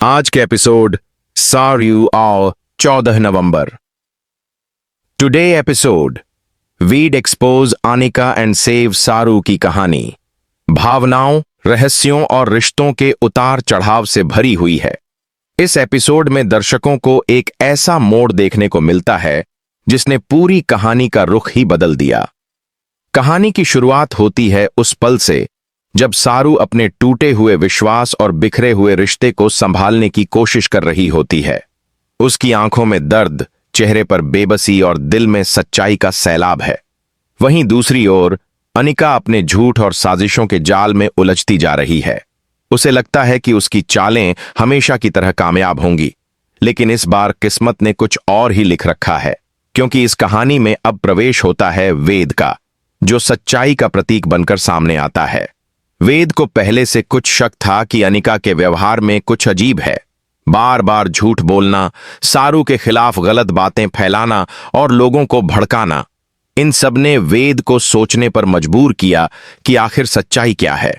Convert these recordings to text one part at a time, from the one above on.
आज के एपिसोड सारू आओ 14 नवंबर। Today episode Ved expose Anika and save Saru की कहानी भावनाओं, रहस्यों और रिश्तों के उतार चढ़ाव से भरी हुई है। इस एपिसोड में दर्शकों को एक ऐसा मोड़ देखने को मिलता है जिसने पूरी कहानी का रुख ही बदल दिया। कहानी की शुरुआत होती है उस पल से जब सारू अपने टूटे हुए विश्वास और बिखरे हुए रिश्ते को संभालने की कोशिश कर रही होती है। उसकी आंखों में दर्द, चेहरे पर बेबसी और दिल में सच्चाई का सैलाब है। वहीं दूसरी ओर अनिका अपने झूठ और साजिशों के जाल में उलझती जा रही है। उसे लगता है कि उसकी चालें हमेशा की तरह कामयाब होंगी, लेकिन इस बार किस्मत ने कुछ और ही लिख रखा है, क्योंकि इस कहानी में अब प्रवेश होता है वेद का, जो सच्चाई का प्रतीक बनकर सामने आता है। वेद को पहले से कुछ शक था कि अनिका के व्यवहार में कुछ अजीब है। बार बार झूठ बोलना, सारू के खिलाफ गलत बातें फैलाना और लोगों को भड़काना, इन सब ने वेद को सोचने पर मजबूर किया कि आखिर सच्चाई क्या है।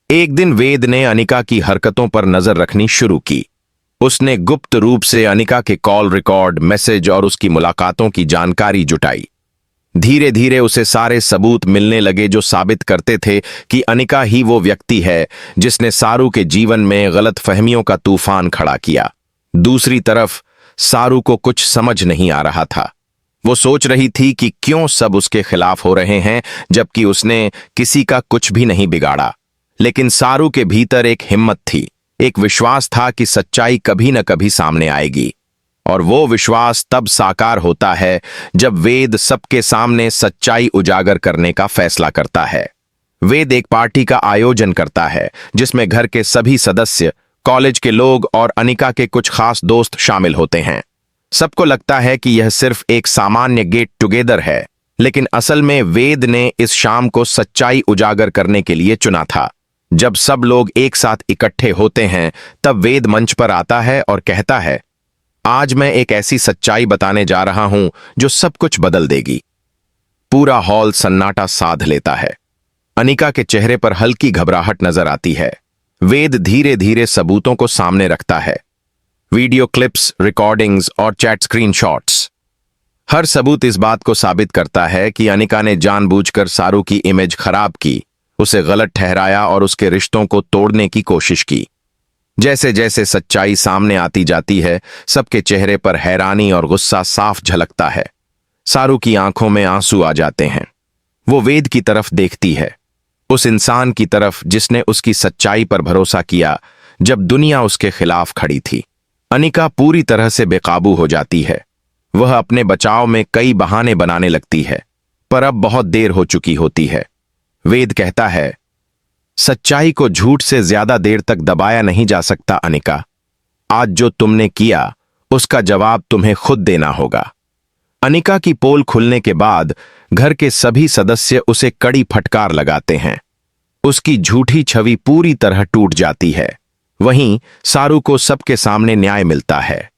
एक दिन वेद ने अनिका की हरकतों पर नजर रखनी शुरू की। उसने गुप्त रूप से अनिका के कॉल रिकॉर्ड, मैसेज और उसकी मुलाकातों की जानकारी जुटाई। धीरे धीरे उसे सारे सबूत मिलने लगे जो साबित करते थे कि अनिका ही वो व्यक्ति है जिसने सारू के जीवन में गलतफहमियों का तूफान खड़ा किया। दूसरी तरफ सारू को कुछ समझ नहीं आ रहा था। वो सोच रही थी कि क्यों सब उसके खिलाफ हो रहे हैं जबकि उसने किसी का कुछ भी नहीं बिगाड़ा। लेकिन सारू के भीतर एक हिम्मत थी, एक विश्वास था कि सच्चाई कभी न कभी सामने आएगी। और वो विश्वास तब साकार होता है जब वेद सबके सामने सच्चाई उजागर करने का फैसला करता है। वेद एक पार्टी का आयोजन करता है जिसमें घर के सभी सदस्य, कॉलेज के लोग और अनिका के कुछ खास दोस्त शामिल होते हैं। सबको लगता है कि यह सिर्फ एक सामान्य गेट टुगेदर है, लेकिन असल में वेद ने इस शाम को सच्चाई उजागर करने के लिए चुना था। जब सब लोग एक साथ इकट्ठे होते हैं तब वेद मंच पर आता है और कहता है, आज मैं एक ऐसी सच्चाई बताने जा रहा हूं जो सब कुछ बदल देगी। पूरा हॉल सन्नाटा साध लेता है। अनिका के चेहरे पर हल्की घबराहट नजर आती है। वेद धीरे धीरे सबूतों को सामने रखता है, वीडियो क्लिप्स, रिकॉर्डिंग्स और चैट स्क्रीनशॉट्स। हर सबूत इस बात को साबित करता है कि अनिका ने जानबूझकर सारू की इमेज खराब की, उसे गलत ठहराया और उसके रिश्तों को तोड़ने की कोशिश की। जैसे जैसे सच्चाई सामने आती जाती है, सबके चेहरे पर हैरानी और गुस्सा साफ झलकता है। सारू की आंखों में आंसू आ जाते हैं। वो वेद की तरफ देखती है, उस इंसान की तरफ जिसने उसकी सच्चाई पर भरोसा किया जब दुनिया उसके खिलाफ खड़ी थी। अनिका पूरी तरह से बेकाबू हो जाती है। वह अपने बचाव में कई बहाने बनाने लगती है, पर अब बहुत देर हो चुकी होती है। वेद कहता है, सच्चाई को झूठ से ज्यादा देर तक दबाया नहीं जा सकता अनिका। आज जो तुमने किया उसका जवाब तुम्हें खुद देना होगा। अनिका की पोल खुलने के बाद घर के सभी सदस्य उसे कड़ी फटकार लगाते हैं। उसकी झूठी छवि पूरी तरह टूट जाती है। वहीं सारू को सबके सामने न्याय मिलता है।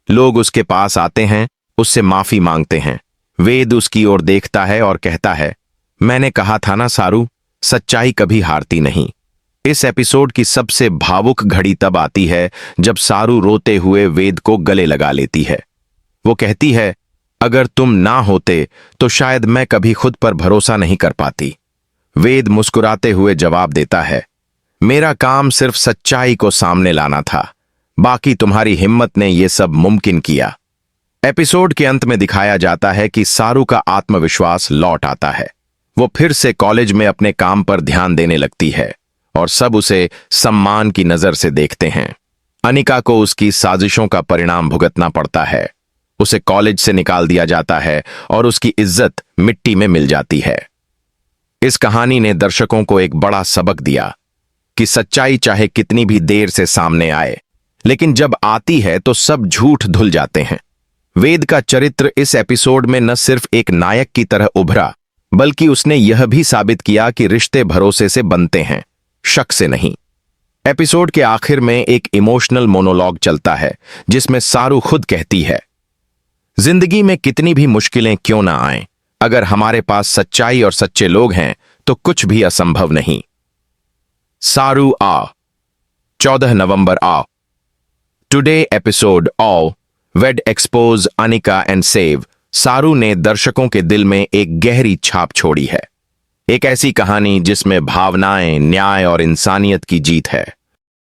लोग उसके पास आते हैं, उससे माफी मांगते हैं। वेद उसकी ओर देखता है और कहता है, मैंने कहा था ना सारू, सच्चाई कभी हारती नहीं। इस एपिसोड की सबसे भावुक घड़ी तब आती है जब सारू रोते हुए वेद को गले लगा लेती है। वो कहती है, अगर तुम ना होते तो शायद मैं कभी खुद पर भरोसा नहीं कर पाती। वेद मुस्कुराते हुए जवाब देता है, मेरा काम सिर्फ सच्चाई को सामने लाना था, बाकी तुम्हारी हिम्मत ने यह सब मुमकिन किया। एपिसोड के अंत में दिखाया जाता है कि सारू का आत्मविश्वास लौट आता है। वो फिर से कॉलेज में अपने काम पर ध्यान देने लगती है और सब उसे सम्मान की नजर से देखते हैं। अनिका को उसकी साजिशों का परिणाम भुगतना पड़ता है। उसे कॉलेज से निकाल दिया जाता है और उसकी इज्जत मिट्टी में मिल जाती है। इस कहानी ने दर्शकों को एक बड़ा सबक दिया कि सच्चाई चाहे कितनी भी देर से सामने आए, लेकिन जब आती है तो सब झूठ धुल जाते हैं। वेद का चरित्र इस एपिसोड में न सिर्फ एक नायक की तरह उभरा, बल्कि उसने यह भी साबित किया कि रिश्ते भरोसे से बनते हैं, शक से नहीं। एपिसोड के आखिर में एक इमोशनल मोनोलॉग चलता है जिसमें सारू खुद कहती है, जिंदगी में कितनी भी मुश्किलें क्यों ना आएं, अगर हमारे पास सच्चाई और सच्चे लोग हैं तो कुछ भी असंभव नहीं। सारू आ 14 नवंबर आ today episode of Ved expose Anika and save Saru ने दर्शकों के दिल में एक गहरी छाप छोड़ी है। एक ऐसी कहानी जिसमें भावनाएं, न्याय और इंसानियत की जीत है।